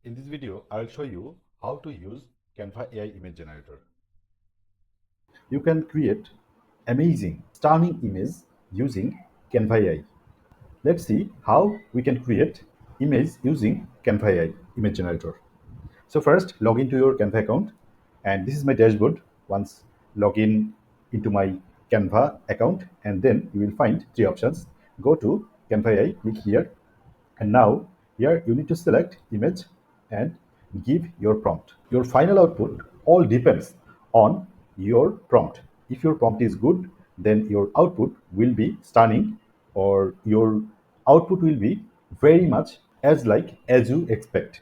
In this video, I will show you how to use Canva AI image generator. You can create amazing, stunning image using Canva AI. Let's see how we can create image using Canva AI image generator. So first, log into your Canva account, and this is my dashboard. Once log in into my Canva account, and then you will find three options. Go to Canva AI, click here, and now here you need to select image and give your prompt. Your final output all depends on your prompt. If your prompt is good, then your output will be stunning, or your output will be very much as you expect.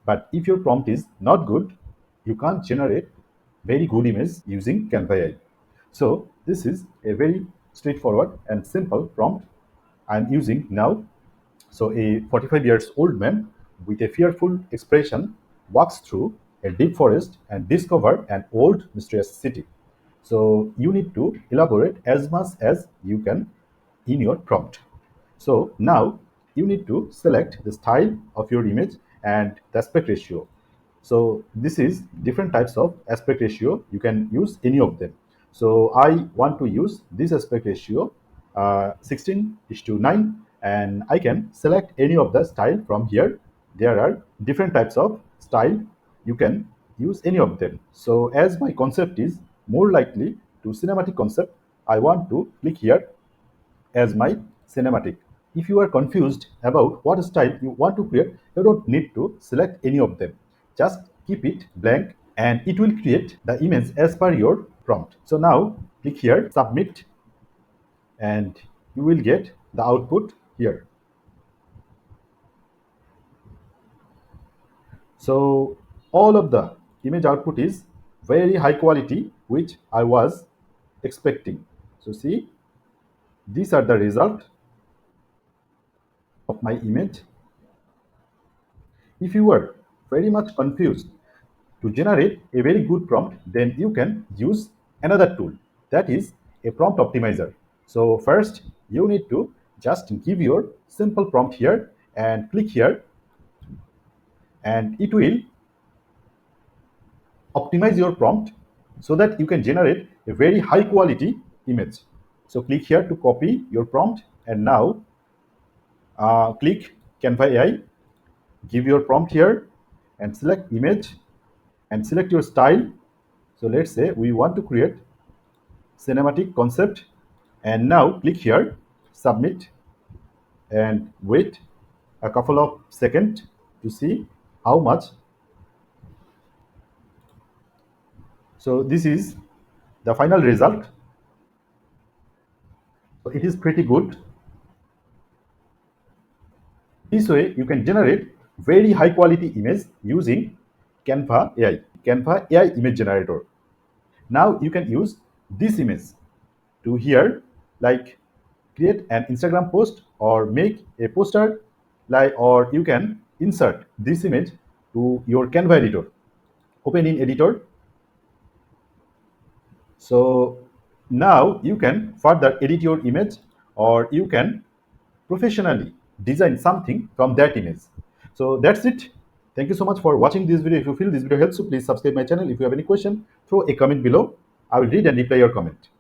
But if your prompt is not good, you can't generate very good image using Canva AI. So this is a very straightforward and simple prompt I'm using now. So a 45 years old man with a fearful expression walks through a deep forest and discovers an old mysterious city. So you need to elaborate as much as you can in your prompt. So now you need to select the style of your image and the aspect ratio. So this is different types of aspect ratio. You can use any of them. So I want to use this aspect ratio 16:9, and I can select any of the style from here. There are different types of style. You can use any of them. So as my concept is more likely to cinematic concept, I want to click here as my cinematic. If you are confused about what style you want to create, you don't need to select any of them. Just keep it blank and it will create the image as per your prompt. So now click here, submit, and you will get the output here. So all of the image output is very high quality, which I was expecting. So see, these are the result of my image. If you are very much confused to generate a very good prompt, then you can use another tool, that is a prompt optimizer. So first you need to just give your simple prompt here and click here, and it will optimize your prompt so that you can generate a very high quality image. So click here to copy your prompt, and now click Canva AI, give your prompt here and select image and select your style. So let's say we want to create cinematic concept, and now click here, submit, and wait a couple of seconds to see how much. So this is the final result. So it is pretty good. This way you can generate very high quality image using Canva AI, Canva AI image generator. Now you can use this image to here, like create an Instagram post or make a poster, like, or you can insert this image to your Canva editor. Open in editor. So now you can further edit your image, or you can professionally design something from that image. So that's it. Thank you so much for watching this video. If you feel this video helps you, please subscribe my channel. If you have any question, throw a comment below. I will read and reply your comment.